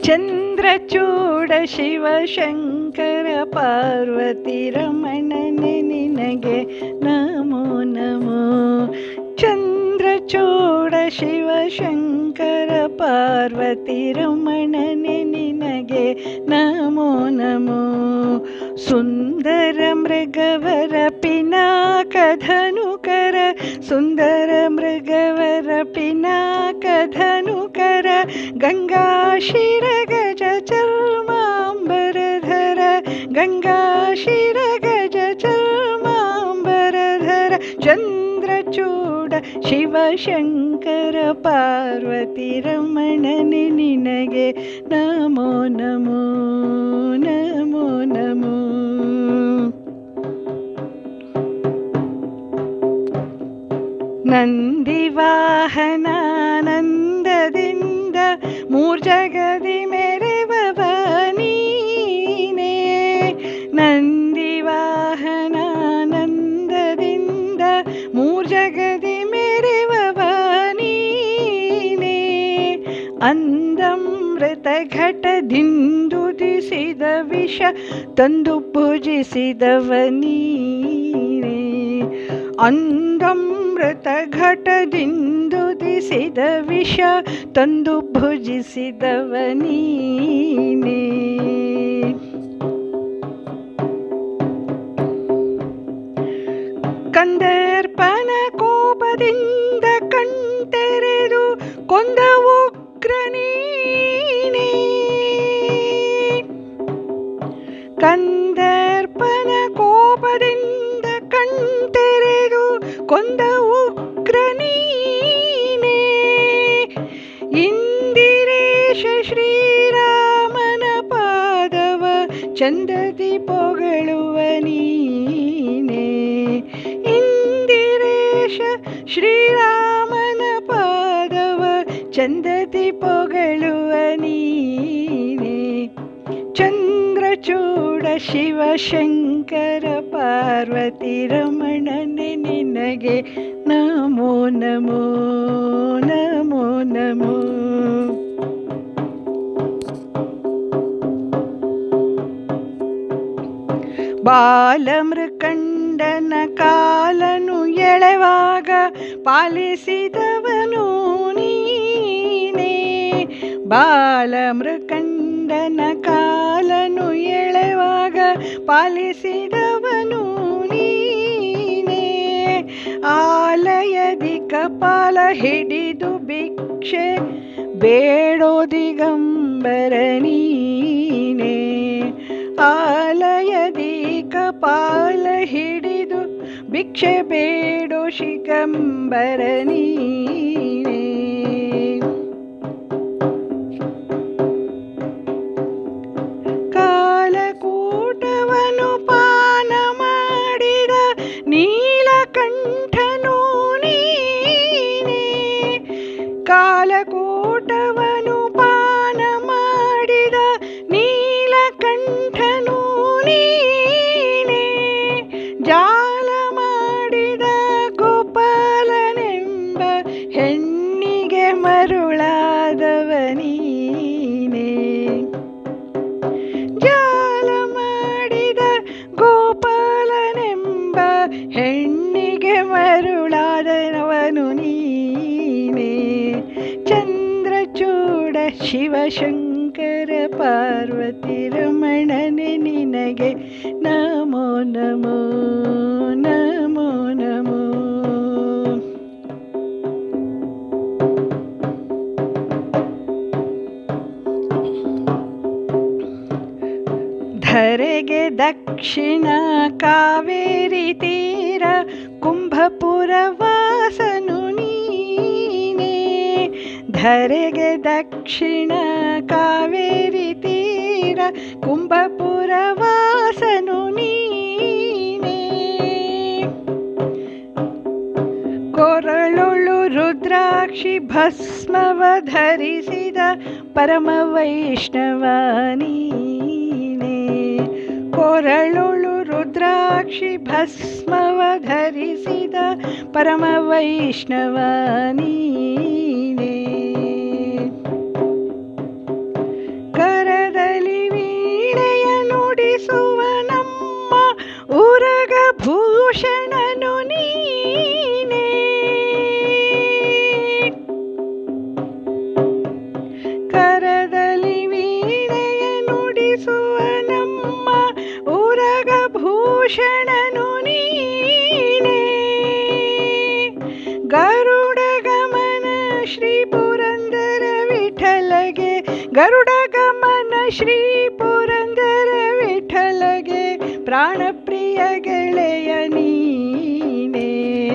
ಚಂದ್ರಚೂಡ ಶಿವಶಂಕರ ಪಾರ್ವತಿ ರಮಣನೆ ನಿನಗೆ ನಮೋ ನಮೋ. ಚಂದ್ರಚೂಡ ಶಿವಶಂಕರ ಪಾರ್ವತಿ ರಮಣನೆ ನಿನಗೆ ನಮೋ ನಮೋ. ಸುಂದರ ಮೃಗವರ ಪಿನಾಕಧನುಕರ ಸುಂದರ ಮೃಗವರ ಪಿನಾಕಧನುಕರ ಗಂಗಾಶಿರ ಗಜ ಚರ್ಮಾಂಬರಧರ ಗಂಗಾಶಿರ ಗಜ ಚರ್ಮಾಂಬರಧರ ಚಂದ್ರಚೂಡ ಶಿವಶಂಕರ ಪಾರ್ವತಿ ರಮಣನೆ ನಿನಗೆ ನಮೋ ನಮೋ ನಮೋ ನಮೋ. ನಂದಿವಾಹನಾನಂದದಿಂದ ಮೂರ್ಜಗದಿ ಮೆರೆವವ ನೀನೇ. ನಂದಿವಾಹನಾನಂದದಿಂದ ಮೂರ್ಜಗದಿ ಮೆರೆವವ ನೀನೇ. ಅಂದಮೃತ ಘಟದಿಂದುದಿಸಿದ ವಿಷ ತಂದು ಭುಜಿಸಿದವ ನೀನೇ. ಅಂದಮೃತ ಘಟದಿಂದುದಿಸಿದ ವಿಷ ತಂದು ಭುಜಿಸಿದವ ನೀನೇ. ಕಂದರ್ಪನ ಕೋಪದಿಂದ ಕಣ್ತೆರೆದು ಕೊಂದ ಉಗ್ರ ನೀನೇ. ಕಂದರ್ಪನ ಕೋಪದಿಂದ ಕಣ್ತೆರೆದು ಕೊಂದ ಉಗ್ರ ನೀನೇ. ಇಂದಿರೇಶ ಶ್ರೀರಾಮನ ಪಾದವ ಚಂದದಿ ಪೊಗಳುವ ನೀನೇ. ಇಂದಿರೇಶ ಶ್ರೀರಾಮನ ಪಾದವ ಚಂದದಿ ಪೊಗಳುವ ನೀನೇ. ಚಂದ್ರಚೂಡ ಶಿವಶಂಕರ ಪಾರ್ವತಿ ರಮಣನೆ ನಿನಗೆ ನಮೋ ನಮೋ ನಮೋ ನಮೋ. ಬಾಲಮೃಕಂಡನ ಕಾಲನು ಎಳೆವಾಗ ಪಾಲಿಸಿದವನು ನೀನೇ. ಬಾಲಮೃಕಂಡನ ಕಾಲನು ಎಳೆವಾಗ ಪಾಲಿಸಿದವನು ನೀನೇ. ಆಲಯದಿ ಕಪಾಲ ಹಿಡಿದು ಭಿಕ್ಷೆ ಬೇಡೋ ದಿಗಂಬರ ನೀನೇ. ಆಲಯದಿ ಕಪಾಲ ಹಿಡಿದು ಭಿಕ್ಷೆ ಬೇಡೋ ಶಿಗಂಬರ ನೀನೇ. ಕಾಲಕೂಟವನು ಪಾನ ಮಾಡಿದ ನೀಲಕಂಠನು ನೀನೇ. ಕಾಲಕೂಟವನು ಪಾನ ಮಾಡಿದ ನೀಲಕಂಠನು ನೀನೇ. ಜಾಲ ಮಾಡಿದ ಗೋಪಾಲನೆಂಬ ಹೆಣ್ಣಿಗೆ ಮರುಳಾದವ ನೀನೇ. ಜಾಲ ಮಾಡಿದ ಗೋಪಾಲನೆಂಬ ಹೆಣ್ಣಿಗೆ ಮರುಳಾದವನು ನೀನೇ. ಚಂದ್ರಚೂಡ ಶಿವಶಂಕರ ಪಾರ್ವತಿ ರಮಣನೆ ನಿನಗೆ ನಮೋ ನಮೋ ನಮೋ ನಮೋ. ಧರೆಗೆ ದಕ್ಷಿಣ ಕಾವೇರಿ ತೀರ ಕುಂಭಪುರ ವಾಸನು ನೀನೇ. ಧರೆಗೆ ದಕ್ಷಿಣ ಕಾವೇರಿ ತೀರ ಕುಂಭಪುರ ವಾಸನು ನೀನೇ. ಕೊರಳೊಳು ರುದ್ರಾಕ್ಷಿ ಭಸ್ಮವ ಧರಿಸಿದ ಪರಮ ವೈಷ್ಣವ ನೀನೇ. ಕೊರಳೊಳು ರುದ್ರಾಕ್ಷಿ ಭಸ್ಮವ ಧರಿಸಿದ ಪರಮ ವೈಷ್ಣವ ನೀನೇ. ಗರುಡ ಗಮನ ಶ್ರೀ ಪುರಂದರ ವಿಠಲಗೆ ಪ್ರಾಣಪ್ರಿಯ ಗೆಳೆಯ ನೀನೇ.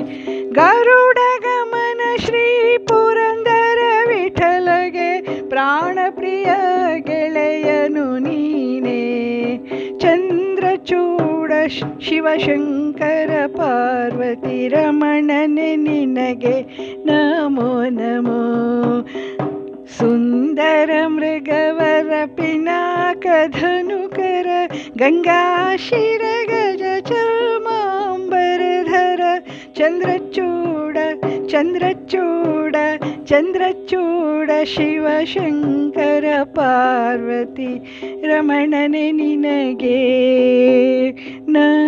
ಗರುಡ ಗಮನ ಶ್ರೀ ಪುರಂದರ ವಿಠಲಗೆ ಪ್ರಾಣಪ್ರಿಯ ಗೆಳೆಯನು ನೀನೇ. ಚಂದ್ರಚೂಡ ಶಿವಶಂಕರ ಪಾರ್ವತಿ ರಮಣನೆ ನಿನಗೆ ನಮೋ ನಮೋ. ಸುಂದರ ಮೃಗವರ ಪಿನಾಕಧನುಕರ ಗಂಗಾಶಿರ ಗಜ ಚರ್ಮಾಂಬರಧರ ಚಂದ್ರಚೂಡ ಚಂದ್ರಚೂಡ ಚಂದ್ರಚೂಡ ಶಿವಶಂಕರ ಪಾರ್ವತಿ ರಮಣನೆ ನಿನಗೆ ನಮೋ.